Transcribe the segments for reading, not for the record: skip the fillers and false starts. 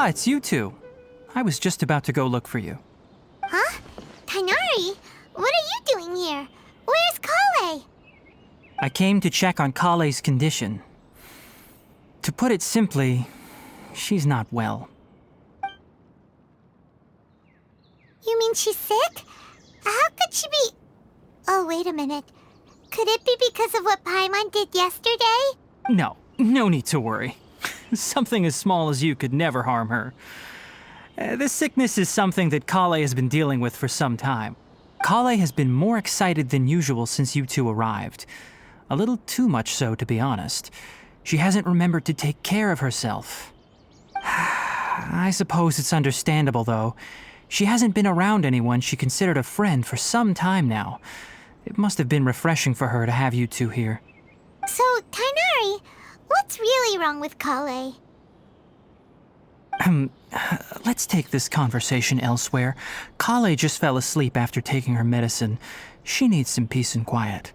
Ah, it's you two. I was just about to go look for you. Huh? Tighnari? What are you doing here? Where's Kale? I came to check on Kale's condition. To put it simply, she's not well. You mean she's sick? How could she be... Oh, wait a minute. Could it be because of what Paimon did yesterday? No need to worry. Something as small as you could never harm her. This sickness is something that Kale has been dealing with for some time. Kale has been more excited than usual since you two arrived. A little too much so, to be honest. She hasn't remembered to take care of herself. I suppose it's understandable, though. She hasn't been around anyone she considered a friend for some time now. It must have been refreshing for her to have you two here. So, Tighnari, what's really wrong with Kale? Let's take this conversation elsewhere. Kale just fell asleep after taking her medicine. She needs some peace and quiet.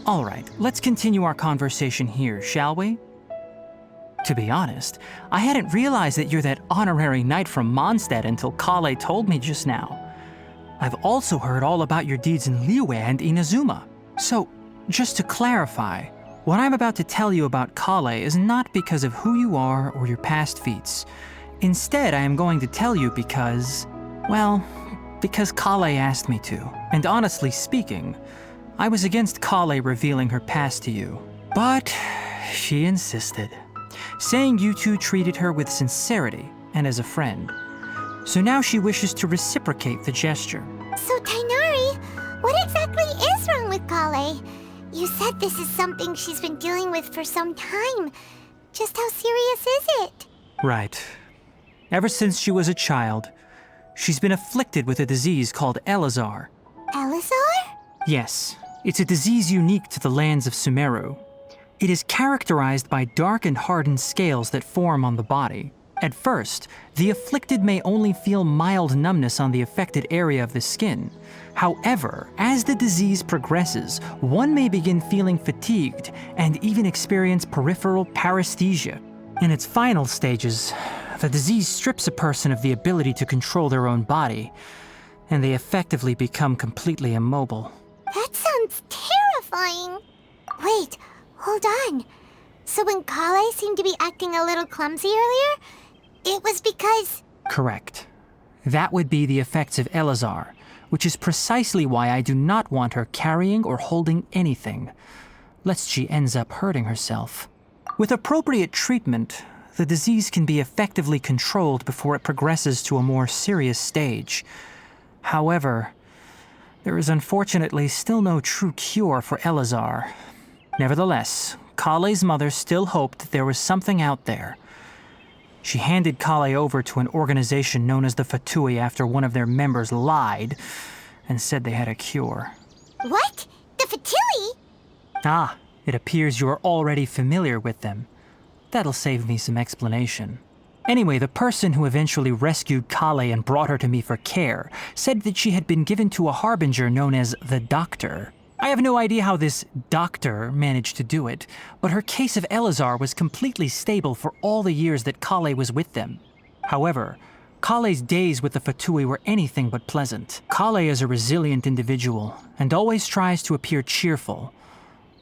All right, let's continue our conversation here, shall we? To be honest, I hadn't realized that you're that honorary knight from Mondstadt until Kale told me just now. I've also heard all about your deeds in Liyue and Inazuma. So, just to clarify, what I'm about to tell you about Kale is not because of who you are or your past feats. Instead, I am going to tell you because, well, because Kale asked me to. And honestly speaking, I was against Kale revealing her past to you. But she insisted, saying you two treated her with sincerity and as a friend. So now she wishes to reciprocate the gesture. So, Tighnari, what exactly is wrong with Kale? You said this is something she's been dealing with for some time. Just how serious is it? Right. Ever since she was a child, she's been afflicted with a disease called Elazar. Elazar? Yes, it's a disease unique to the lands of Sumeru. It is characterized by dark and hardened scales that form on the body. At first, the afflicted may only feel mild numbness on the affected area of the skin. However, as the disease progresses, one may begin feeling fatigued and even experience peripheral paresthesia. In its final stages, the disease strips a person of the ability to control their own body, and they effectively become completely immobile. That sounds terrifying. Wait, hold on. So when Kale seemed to be acting a little clumsy earlier, it was because... Correct. That would be the effects of Elazar, which is precisely why I do not want her carrying or holding anything, lest she ends up hurting herself. With appropriate treatment, the disease can be effectively controlled before it progresses to a more serious stage. However, there is unfortunately still no true cure for Elazar. Nevertheless, Kale's mother still hoped that there was something out there. She handed Kale over to an organization known as the Fatui after one of their members lied and said they had a cure. What? The Fatui? Ah, it appears you are already familiar with them. That'll save me some explanation. Anyway, the person who eventually rescued Kale and brought her to me for care said that she had been given to a harbinger known as the Doctor. I have no idea how this doctor managed to do it, but her case of Elazar was completely stable for all the years that Kale was with them. However, Kale's days with the Fatui were anything but pleasant. Kale is a resilient individual and always tries to appear cheerful,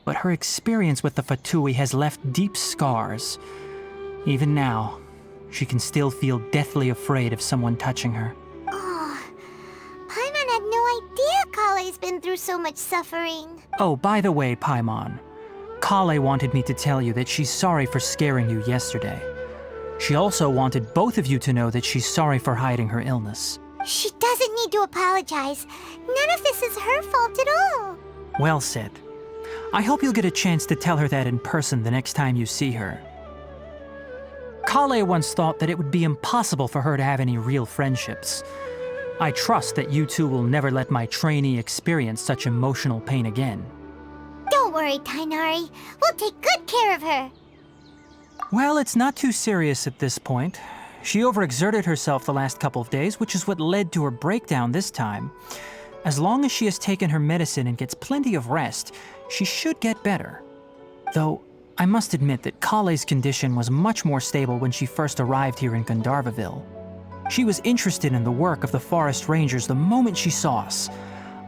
but her experience with the Fatui has left deep scars. Even now, she can still feel deathly afraid of someone touching her. Paimon had no idea Kale's been through so much suffering. Oh, by the way, Paimon, Kale wanted me to tell you that she's sorry for scaring you yesterday. She also wanted both of you to know that she's sorry for hiding her illness. She doesn't need to apologize. None of this is her fault at all. Well said. I hope you'll get a chance to tell her that in person the next time you see her. Kale once thought that it would be impossible for her to have any real friendships. I trust that you two will never let my trainee experience such emotional pain again. Don't worry, Tighnari. We'll take good care of her. Well, it's not too serious at this point. She overexerted herself the last couple of days, which is what led to her breakdown this time. As long as she has taken her medicine and gets plenty of rest, she should get better. Though, I must admit that Kale's condition was much more stable when she first arrived here in Gandharvaville. She was interested in the work of the forest rangers the moment she saw us.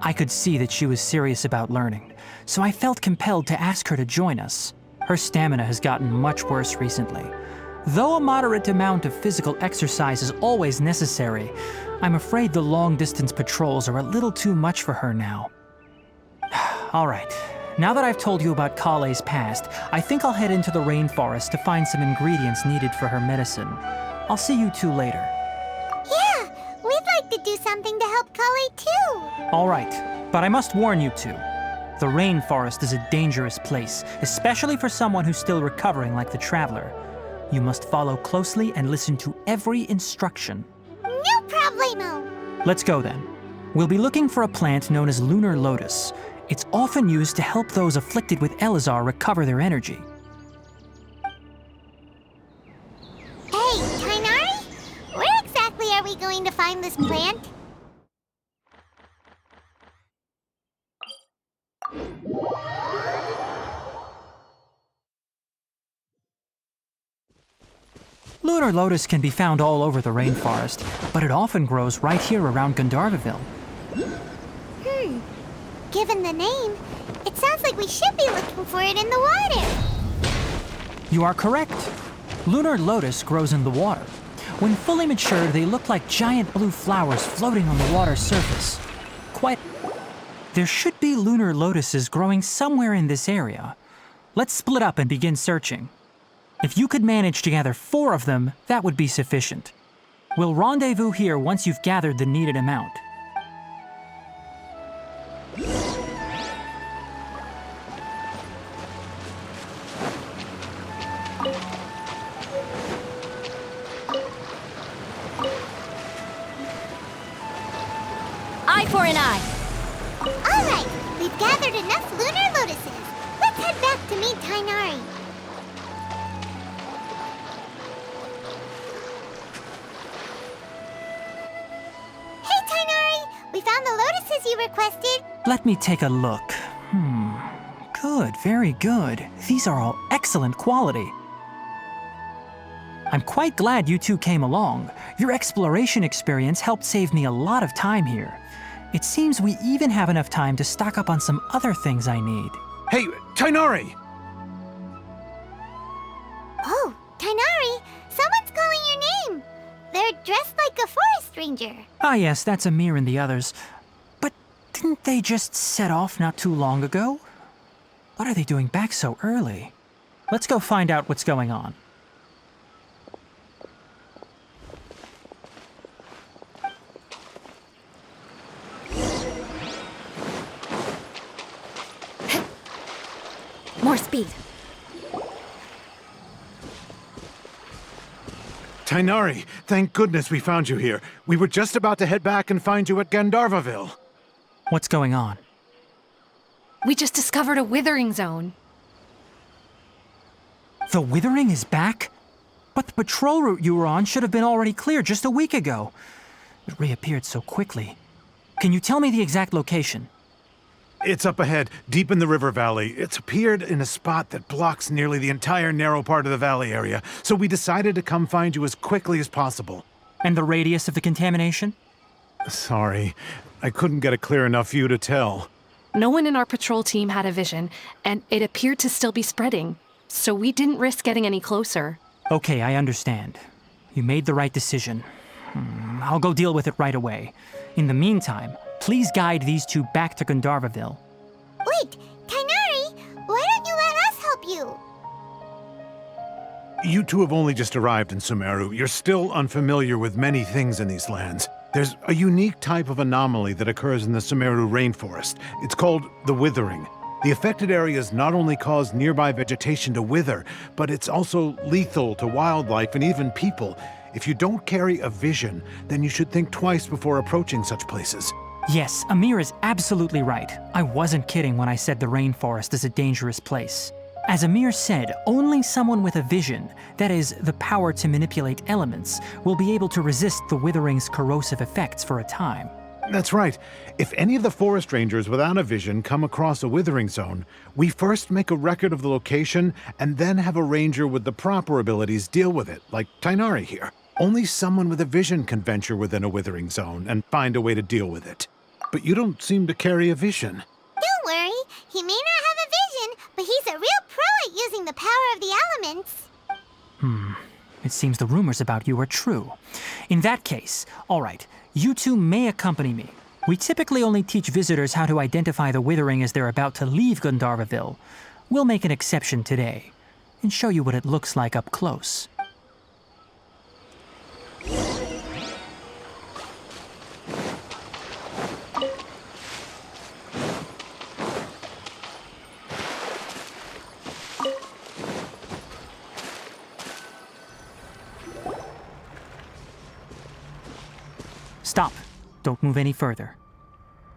I could see that she was serious about learning, so I felt compelled to ask her to join us. Her stamina has gotten much worse recently. Though a moderate amount of physical exercise is always necessary, I'm afraid the long-distance patrols are a little too much for her now. All right, now that I've told you about Kale's past, I think I'll head into the rainforest to find some ingredients needed for her medicine. I'll see you two later. Yeah, we'd like to do something to help Kale too. All right, but I must warn you two. The rainforest is a dangerous place, especially for someone who's still recovering like the Traveler. You must follow closely and listen to every instruction. No problemo. Let's go then. We'll be looking for a plant known as Lunar Lotus. It's often used to help those afflicted with Elazar recover their energy. Hey, Tainari? Where exactly are we going to find this plant? Lunar Lotus can be found all over the rainforest, but it often grows right here around Gandharvaville. Given the name, it sounds like we should be looking for it in the water. You are correct. Lunar Lotus grows in the water. When fully matured, they look like giant blue flowers floating on the water's surface. There should be Lunar Lotuses growing somewhere in this area. Let's split up and begin searching. If you could manage to gather 4 of them, that would be sufficient. We'll rendezvous here once you've gathered the needed amount. Eye for an eye. All right, we've gathered enough Lunar Lotuses. Let's head back to meet Tainari. Hey, Tainari! We found the lotuses you requested. Let me take a look. Good, very good. These are all excellent quality. I'm quite glad you two came along. Your exploration experience helped save me a lot of time here. It seems we even have enough time to stock up on some other things I need. Hey, Tainari! Oh, Tainari! Someone's calling your name. They're dressed like a forest ranger. Ah yes, that's Amir and the others. But didn't they just set off not too long ago? What are they doing back so early? Let's go find out what's going on. More speed. Tainari, thank goodness we found you here. We were just about to head back and find you at Gandharvaville. What's going on? We just discovered a withering zone. The Withering is back? But the patrol route you were on should have been already clear just a week ago. It reappeared so quickly. Can you tell me the exact location? It's up ahead, deep in the river valley. It's appeared in a spot that blocks nearly the entire narrow part of the valley area, so we decided to come find you as quickly as possible. And the radius of the contamination? Sorry, I couldn't get a clear enough view to tell. No one in our patrol team had a vision, and it appeared to still be spreading, so we didn't risk getting any closer. Okay, I understand. You made the right decision. I'll go deal with it right away. In the meantime, please guide these two back to Gandharvaville. Wait, Tainari! Why don't you let us help you? You two have only just arrived in Sumeru. You're still unfamiliar with many things in these lands. There's a unique type of anomaly that occurs in the Sumeru rainforest. It's called the Withering. The affected areas not only cause nearby vegetation to wither, but it's also lethal to wildlife and even people. If you don't carry a vision, then you should think twice before approaching such places. Yes, Amir is absolutely right. I wasn't kidding when I said the rainforest is a dangerous place. As Amir said, only someone with a vision, that is, the power to manipulate elements, will be able to resist the Withering's corrosive effects for a time. That's right. If any of the forest rangers without a vision come across a Withering zone, we first make a record of the location and then have a ranger with the proper abilities deal with it, like Tainari here. Only someone with a vision can venture within a Withering zone and find a way to deal with it. But you don't seem to carry a vision. Don't worry, he may not have a vision, but he's a real pro at using the power of the elements. It seems the rumors about you are true. In that case, all right, you two may accompany me. We typically only teach visitors how to identify the Withering as they're about to leave Gandharvaville. We'll make an exception today and show you what it looks like up close. Stop. Don't move any further.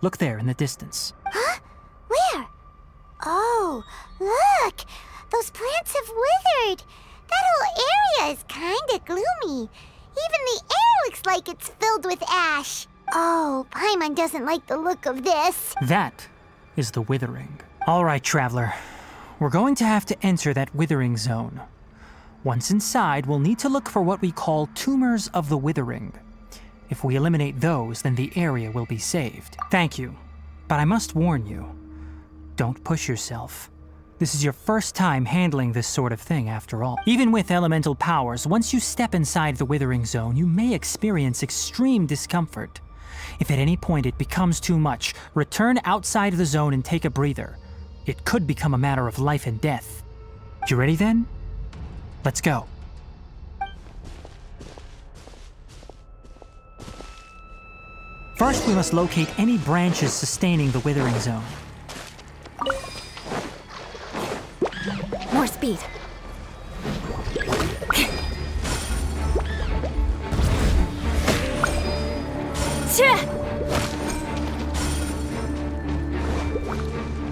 Look there in the distance. Huh? Where? Oh, look! Those plants have withered! That whole area is kinda gloomy. Even the air looks like it's filled with ash. Oh, Paimon doesn't like the look of this. That is the Withering. All right, Traveler. We're going to have to enter that Withering zone. Once inside, we'll need to look for what we call tumors of the Withering. If we eliminate those, then the area will be saved. Thank you. But I must warn you, don't push yourself. This is your first time handling this sort of thing, after all. Even with elemental powers, once you step inside the Withering zone, you may experience extreme discomfort. If at any point it becomes too much, return outside the zone and take a breather. It could become a matter of life and death. You ready then? Let's go. First, we must locate any branches sustaining the Withering zone. More speed.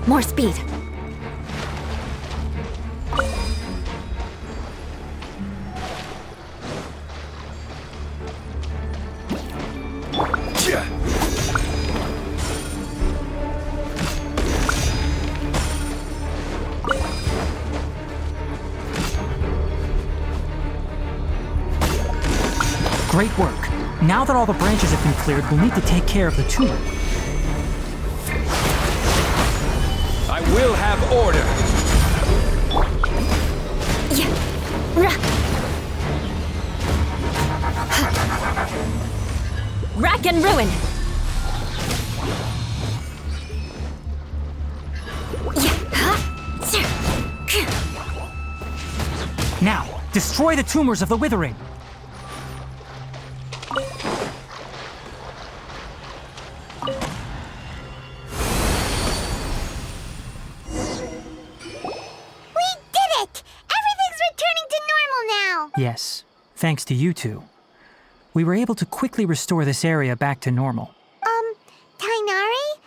More speed. Great work. Now that all the branches have been cleared, we'll need to take care of the tumor. I will have order. Rack and ruin. Now, destroy the tumors of the Withering. Yes, thanks to you two. We were able to quickly restore this area back to normal. Tainari?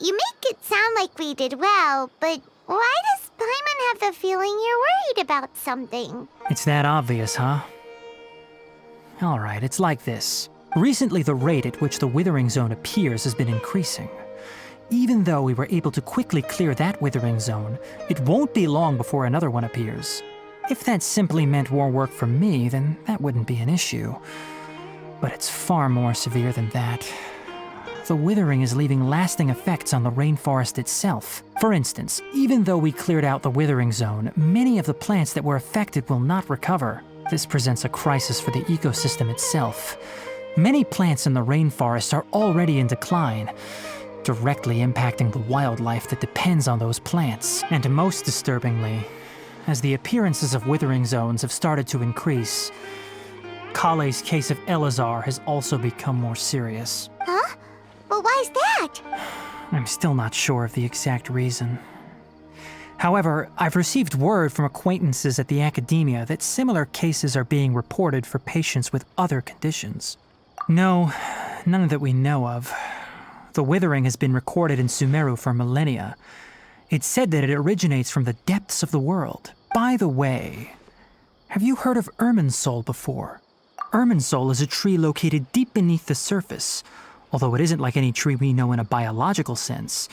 You make it sound like we did well, but why does Paimon have the feeling you're worried about something? It's that obvious, huh? Alright, it's like this. Recently, the rate at which the Withering zone appears has been increasing. Even though we were able to quickly clear that Withering zone, it won't be long before another one appears. If that simply meant more work for me, then that wouldn't be an issue. But it's far more severe than that. The Withering is leaving lasting effects on the rainforest itself. For instance, even though we cleared out the Withering zone, many of the plants that were affected will not recover. This presents a crisis for the ecosystem itself. Many plants in the rainforest are already in decline, directly impacting the wildlife that depends on those plants. And most disturbingly, as the appearances of Withering zones have started to increase, Kale's case of Elazar has also become more serious. Huh? But why's that? I'm still not sure of the exact reason. However, I've received word from acquaintances at the academia that similar cases are being reported for patients with other conditions. No, none that we know of. The Withering has been recorded in Sumeru for millennia, It's said that it originates from the depths of the world. By the way, have you heard of Irminsul before? Irminsul is a tree located deep beneath the surface. Although it isn't like any tree we know in a biological sense,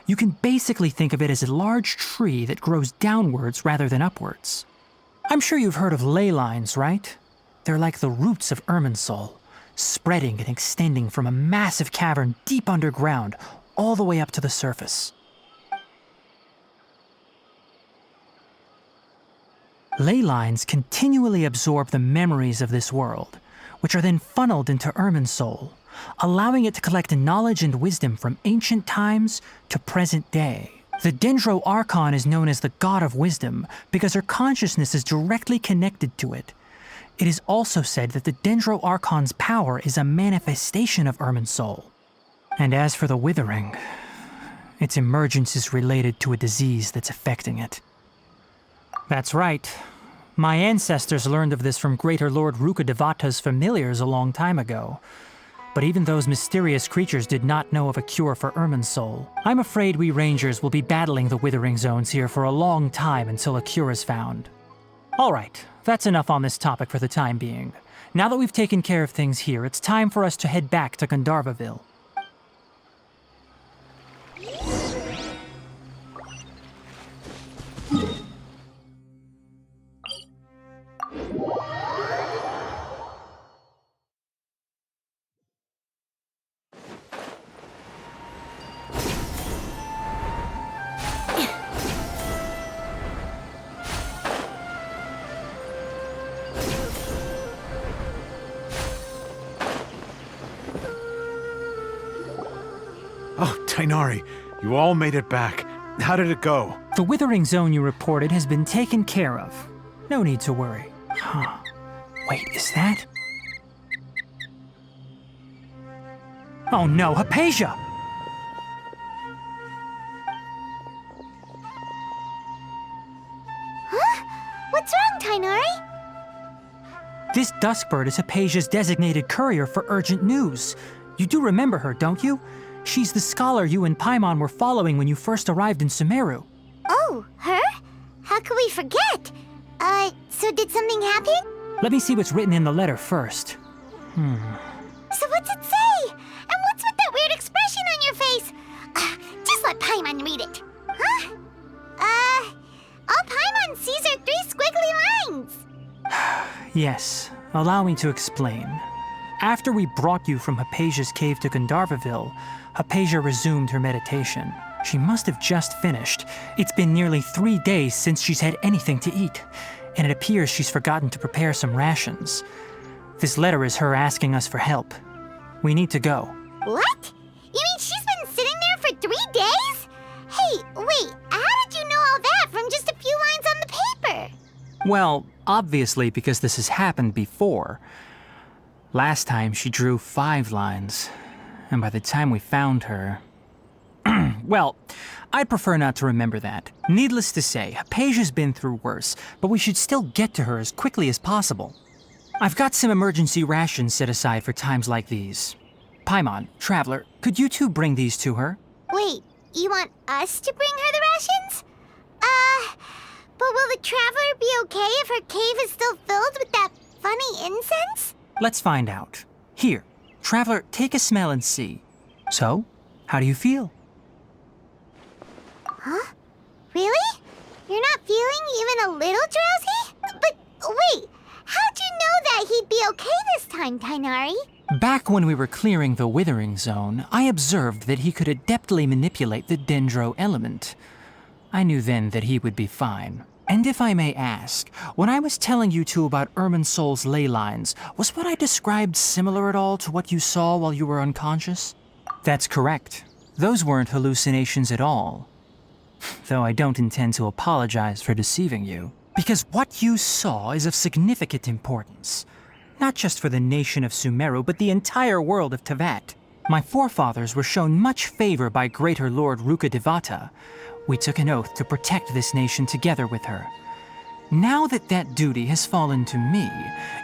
you can basically think of it as a large tree that grows downwards rather than upwards. I'm sure you've heard of ley lines, right? They're like the roots of Irminsul, spreading and extending from a massive cavern deep underground all the way up to the surface. Ley lines continually absorb the memories of this world, which are then funneled into Irminsul, allowing it to collect knowledge and wisdom from ancient times to present day. The Dendro Archon is known as the God of Wisdom because her consciousness is directly connected to it. It is also said that the Dendro Archon's power is a manifestation of Irminsul. And as for the Withering, its emergence is related to a disease that's affecting it. That's right. My ancestors learned of this from Greater Lord Rukkhadevata's familiars a long time ago. But even those mysterious creatures did not know of a cure for Irminsul. I'm afraid we Rangers will be battling the Withering Zones here for a long time until a cure is found. All right, that's enough on this topic for the time being. Now that we've taken care of things here, it's time for us to head back to Gandharvaville. Oh, Tainari, you all made it back. How did it go? The Withering Zone you reported has been taken care of. No need to worry. Huh. Wait, is that? Oh no, Hypatia! Huh? What's wrong, Tainari? This Duskbird is Hypatia's designated courier for urgent news. You do remember her, don't you? She's the scholar you and Paimon were following when you first arrived in Sumeru. Oh, her? How could we forget? So did something happen? Let me see what's written in the letter first. So what's it say? And what's with that weird expression on your face? Just let Paimon read it. Huh? All Paimon sees are 3 squiggly lines. Yes, allow me to explain. After we brought you from Hypatia's cave to Gandharvaville, Hypatia resumed her meditation. She must have just finished. It's been nearly 3 days since she's had anything to eat, and it appears she's forgotten to prepare some rations. This letter is her asking us for help. We need to go. What? You mean she's been sitting there for 3 days? Hey, wait, how did you know all that from just a few lines on the paper? Well, obviously because this has happened before. Last time she drew 5 lines, and by the time we found her... Well, I'd prefer not to remember that. Needless to say, Hypatia's been through worse, but we should still get to her as quickly as possible. I've got some emergency rations set aside for times like these. Paimon, Traveler, could you two bring these to her? Wait, you want us to bring her the rations? But will the Traveler be okay if her cave is still filled with that funny incense? Let's find out. Here, Traveler, take a smell and see. So, how do you feel? Huh? Really? You're not feeling even a little drowsy? But wait, how'd you know that he'd be okay this time, Tainari? Back when we were clearing the Withering Zone, I observed that he could adeptly manipulate the Dendro element. I knew then that he would be fine. And if I may ask, when I was telling you two about Irminsul's ley lines, was what I described similar at all to what you saw while you were unconscious? That's correct. Those weren't hallucinations at all. Though I don't intend to apologize for deceiving you. Because what you saw is of significant importance. Not just for the nation of Sumeru, but the entire world of Teyvat. My forefathers were shown much favor by Greater Lord Rukkhadevata. We took an oath to protect this nation together with her. Now that that duty has fallen to me,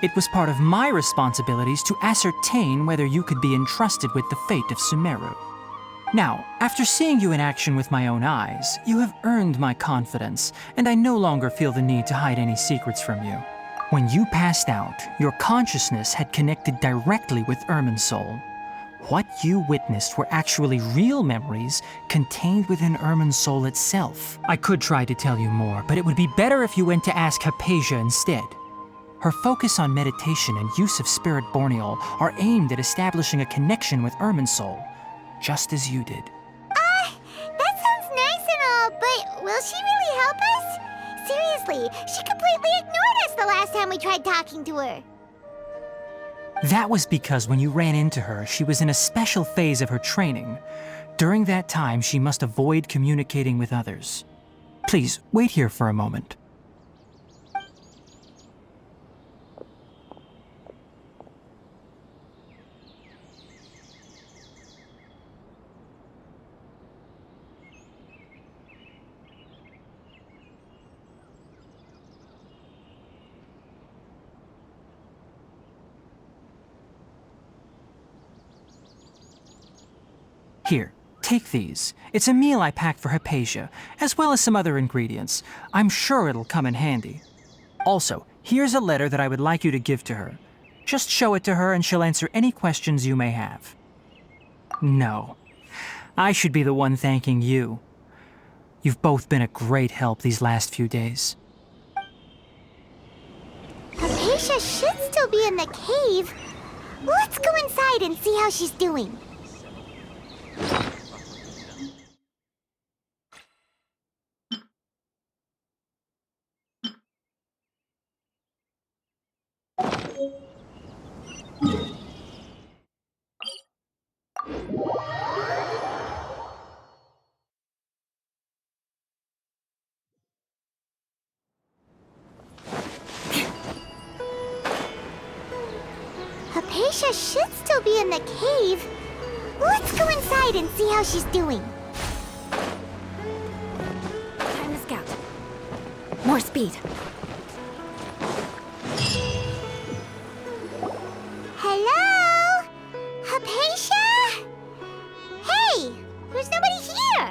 it was part of my responsibilities to ascertain whether you could be entrusted with the fate of Sumeru. Now, after seeing you in action with my own eyes, you have earned my confidence, and I no longer feel the need to hide any secrets from you. When you passed out, your consciousness had connected directly with Irminsul. What you witnessed were actually real memories contained within Irminsul itself. I could try to tell you more, but it would be better if you went to ask Hypatia instead. Her focus on meditation and use of Spirit Borneal are aimed at establishing a connection with Irminsul, just as you did. That sounds nice and all, but will she really help us? Seriously, she completely ignored us the last time we tried talking to her. That was because when you ran into her, she was in a special phase of her training. During that time, she must avoid communicating with others. Please, wait here for a moment. Here, take these. It's a meal I packed for Hypatia, as well as some other ingredients. I'm sure it'll come in handy. Also, here's a letter that I would like you to give to her. Just show it to her and she'll answer any questions you may have. No, I should be the one thanking you. You've both been a great help these last few days. Hypatia should still be in the cave. Let's go inside and see how she's doing. Hypatia should still be in the cave. Let's go inside and see how she's doing. Time to scout. More speed. Hello? Hypatia? Hey, there's nobody here.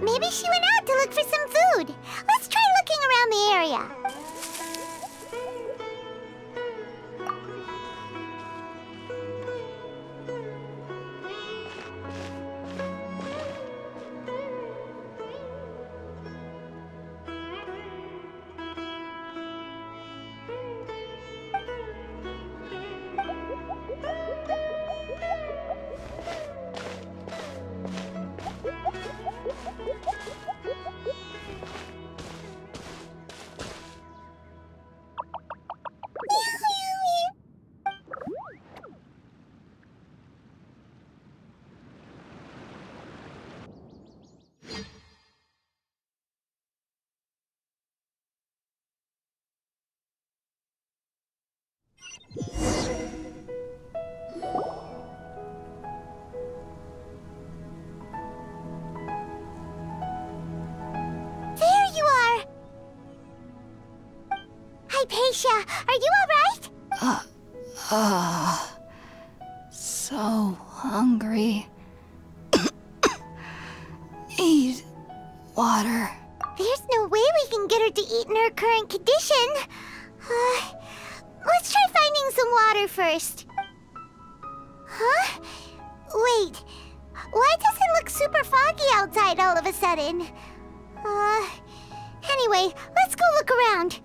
Maybe she went out to look for some food. Let's try looking around the area. Hypatia, are you alright? So hungry. Need water. There's no way we can get her to eat in her current condition. Let's try finding some water first. Huh? Wait, why does it look super foggy outside all of a sudden? Anyway, let's go look around.